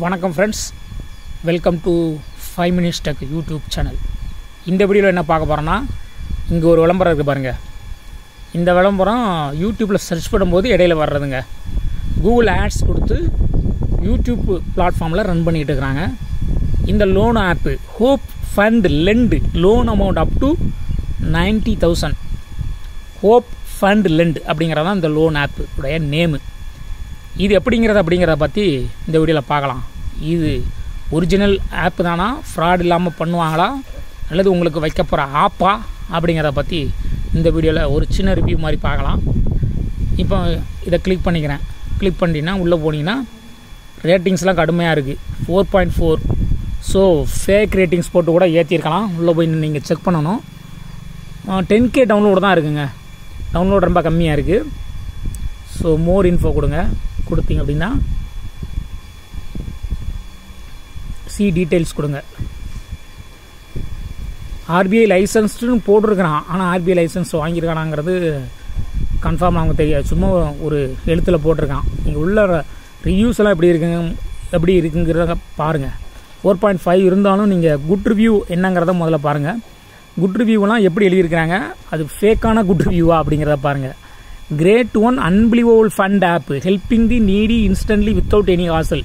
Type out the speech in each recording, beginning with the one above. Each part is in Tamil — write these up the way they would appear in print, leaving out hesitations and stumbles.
வணக்கம் friends, welcome to 5 Minutes Tech YouTube channel. இந்த வீடியோவில் என்ன பார்க்க போகிறோன்னா, இங்கே ஒரு விளம்பரம் இருக்குது பாருங்கள். இந்த விளம்பரம் யூடியூப்பில் சர்ச் பண்ணும்போது இடையில வர்றதுங்க. கூகுள் ஆட்ஸ் கொடுத்து யூடியூப் பிளாட்ஃபார்மில் ரன் பண்ணிகிட்டு இருக்கிறாங்க. இந்த loan app hope fund lend loan amount up to 90,000 hope fund lend அப்படிங்கிறதான் இந்த லோன் ஆப்பு உடைய நேமு. இது அப்படிங்கிறத பற்றி இந்த வீடியோவில் பார்க்கலாம். இது ஒரிஜினல் ஆப்பு தானா, ஃப்ராட் இல்லாமல் பண்ணுவாங்களா, அல்லது உங்களுக்கு வைக்க போகிற ஆப்பா அப்படிங்கிறத பற்றி இந்த வீடியோவில் ஒரு சின்ன ரிவ்யூ மாதிரி பார்க்கலாம். இப்போ இதை கிளிக் பண்ணிக்கிறேன். கிளிக் பண்ணிட்டீங்கன்னா உள்ளே போனீங்கன்னா ரேட்டிங்ஸ்லாம் கடுமையாக இருக்குது, 4.4. ஸோ ஃபேக் ரேட்டிங்ஸ் போட்டு கூட ஏற்றிருக்கலாம். உள்ளே போய் நீங்கள் செக் பண்ணணும். 10K டவுன்லோடு தான் இருக்குங்க. டவுன்லோட் ரொம்ப கம்மியாக இருக்குது. ஸோ மோர் இன்ஃபோ கொடுத்தீங்க அப்படின்னா சி டீட்டெயில்ஸ் கொடுங்க. ஆர்பிஐ லைசன்ஸ்னு போட்டிருக்கிறான். ஆனால் ஆர்பிஐ லைசன்ஸ் வாங்கியிருக்கானாங்கிறது கன்ஃபார்ம் அவங்க தெரியாது. சும்மா ஒரு எழுத்தில் போட்டிருக்கான். நீங்கள் உள்ள ரிவ்யூஸ் எல்லாம் எப்படி இருக்குங்கிறத பாருங்கள். 4.5 இருந்தாலும் நீங்கள் குட் ரிவ்யூ என்னங்கிறத முதல்ல பாருங்கள். குட் ரிவ்யூலாம் எப்படி எழுதியிருக்கிறாங்க, அது ஃபேக்கான குட் ரிவ்யூவா அப்படிங்கிறத பாருங்கள். Great one unbelievable fund app helping the needy instantly without any hassle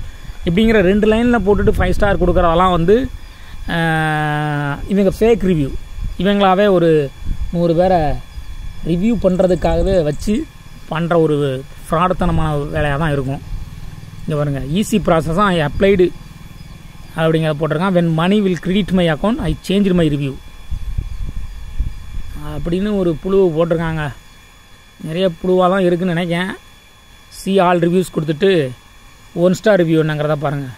இப்படிங்கிற 2 லைனில் போட்டுட்டு 5 ஸ்டார் கொடுக்குறதெல்லாம் இவங்க ஃபேக் ரிவ்யூ. இவங்களாவே ஒரு 100 பேரை ரிவ்யூ பண்ணுறதுக்காகவே வச்சு பண்ணுற ஒரு ஃப்ராடுத்தனமான வேலையாக தான் இருக்கும். இங்கே பாருங்கள், ஈஸி ப்ராசஸாக ஐ அப்ளைடு அப்படிங்கிறத போட்டிருக்கான். When money will credit my account I change my review அப்படின்னு ஒரு புழு போட்டிருக்காங்க. நிறைய புழுவாக தான் இருக்குதுன்னு நினைக்கிறேன். சி ஆல் ரிவ்யூஸ் கொடுத்துட்டு 1 ஸ்டார் ரிவ்யூ என்னங்கிறத பாருங்கள்.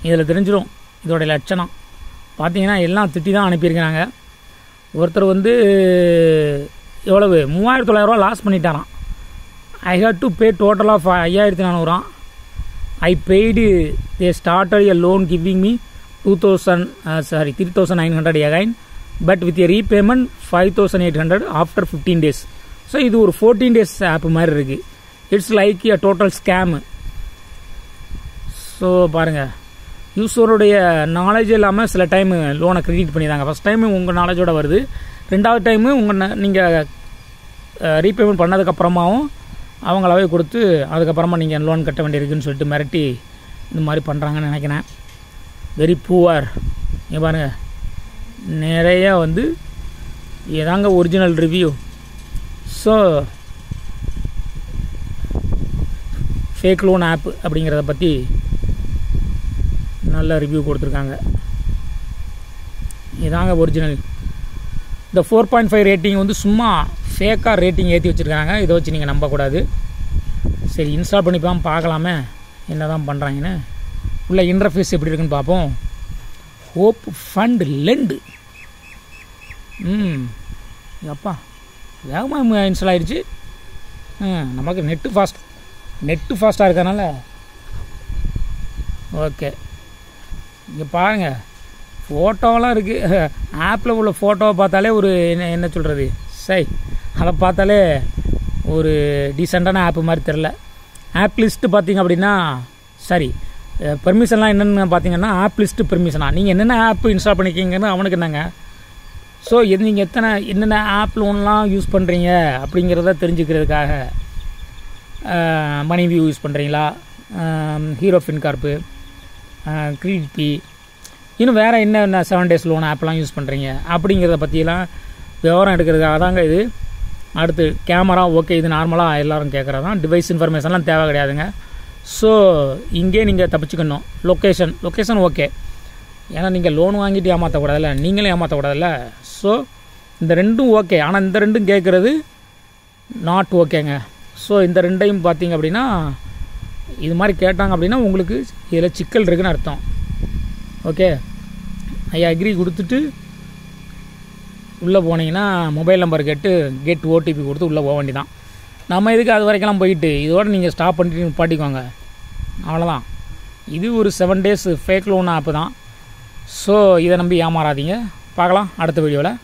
இதில் தெரிஞ்சிடும் இதோடைய லட்சணம். பார்த்தீங்கன்னா எல்லாம் திட்டி தான் அனுப்பியிருக்கிறாங்க. ஒருத்தர் எவ்வளவு 3,900 லாஸ் பண்ணிட்டாராம். I had to pay total of 5,400. I paid they started a loan giving me 3,900 again but with a repayment 5,800 after 15 days. So இது ஒரு 14 days ஆப் மாதிரி இருக்குது. It's like a total scam. So பாருங்கள், யூஸருடைய நாலேஜ் இல்லாமல் சில டைம் லோனை கிரெடிட் பண்ணிடுறாங்க. ஃபஸ்ட் டைமு உங்கள் நாலேஜோட வருது, 2வது டைமு நீங்கள் ரீபேமெண்ட் பண்ணதுக்கப்புறமாவும் அவங்களாவே கொடுத்து அதுக்கப்புறமா நீங்கள் லோன் கட்ட வேண்டியிருக்குன்னு சொல்லிட்டு மிரட்டி இந்த மாதிரி பண்ணுறாங்கன்னு நினைக்கிறேன். Very poor. இங்கே பாருங்கள், நிறையா ஏதாங்க original review. So fake loan app அப்படிங்கிறத பற்றி நல்ல ரிவ்யூ கொடுத்துருக்காங்க. இதாங்க ஒரிஜினல். இந்த 4.5 ரேட்டிங் சும்மா ஃபேக்காக ரேட்டிங் ஏற்றி வச்சுருக்காங்க. இதை வச்சு நீங்கள் நம்பக்கூடாது. சரி, இன்ஸ்டால் பண்ணி பார்க்கலாமே என்ன தான் பண்ணுறாங்கன்னு. உள்ள இன்டர்ஃபேஸ் எப்படி இருக்குன்னு பார்ப்போம். Hope fund lent. அப்பா வேகமாக இன்ஸ்டால் ஆகிடுச்சு. நமக்கு நெட்டு ஃபாஸ்ட்டாக இருக்கனால ஓகே. இங்கே பாருங்கள், ஃபோட்டோவெலாம் இருக்குது. ஆப்பில் உள்ள ஃபோட்டோவை பார்த்தாலே ஒரு என்ன சொல்கிறது, அதை பார்த்தாலே ஒரு டீசெண்டான ஆப்பு மாதிரி தெரில. ஆப் லிஸ்ட்டு பார்த்திங்க அப்படின்னா, சரி பெர்மிஷன்லாம் என்னென்னு பார்த்தீங்கன்னா, ஆப் லிஸ்ட்டு பெர்மிஷனா நீங்கள் என்னென்ன ஆப் இன்ஸ்டால் பண்ணிக்கிங்கன்னு அவனுக்கு என்னங்க. ஸோ நீங்கள் என்னென்ன ஆப் லோன்லாம் யூஸ் பண்ணுறீங்க அப்படிங்கிறத தெரிஞ்சுக்கிறதுக்காக மணி வியூ யூஸ் பண்ணுறீங்களா, ஹீரோ ஃபின்கார்ப்பு, கிரெடிட் பி, இன்னும் வேறு என்ன 7 days லோன் ஆப்லாம் யூஸ் பண்ணுறீங்க அப்படிங்கிறத பற்றியெல்லாம் விவரம் எடுக்கிறதுக்காக தாங்க இது. அடுத்து கேமரா, ஓகே, இது நார்மலாக எல்லோரும் கேட்குறது தான். டிவைஸ் இன்ஃபர்மேஷன்லாம் தேவை கிடையாதுங்க. ஸோ இங்கே நீங்கள் தப்பிச்சுக்கணும். லொக்கேஷன் ஓகே, ஏன்னா நீங்கள் லோன் வாங்கிட்டு ஏமாற்றக்கூடாதுல்ல, நீங்களும் ஏமாற்றக்கூடாதுல்ல. ஸோ இந்த 2ம் ஓகே. ஆனால் இந்த 2ம் கேட்குறது நாட் ஓகேங்க. ஸோ இந்த 2ஐயும் பார்த்தீங்க அப்படின்னா, இது மாதிரி கேட்டாங்க அப்படின்னா உங்களுக்கு இதில் சிக்கல் இருக்குதுன்னு அர்த்தம். ஓகே, ஐ அக்ரி கொடுத்துட்டு உள்ளே போனீங்கன்னா மொபைல் நம்பர் கேட்டு கெட் ஓடிபி கொடுத்து உள்ளே போக வேண்டியதான். நம்ம இதுக்கு அது வரைக்கெல்லாம் போயிட்டு இதோடு நீங்கள் ஸ்டாப் பண்ணிட்டு பாட்டிக்குவாங்க, அவ்வளோதான். இது ஒரு 7 days ஃபேக் லோன் ஆப்பு தான். ஸோ இதை நம்பி ஏமாறாதீங்க. பார்க்கலாம் அடுத்த வீடியோவில்.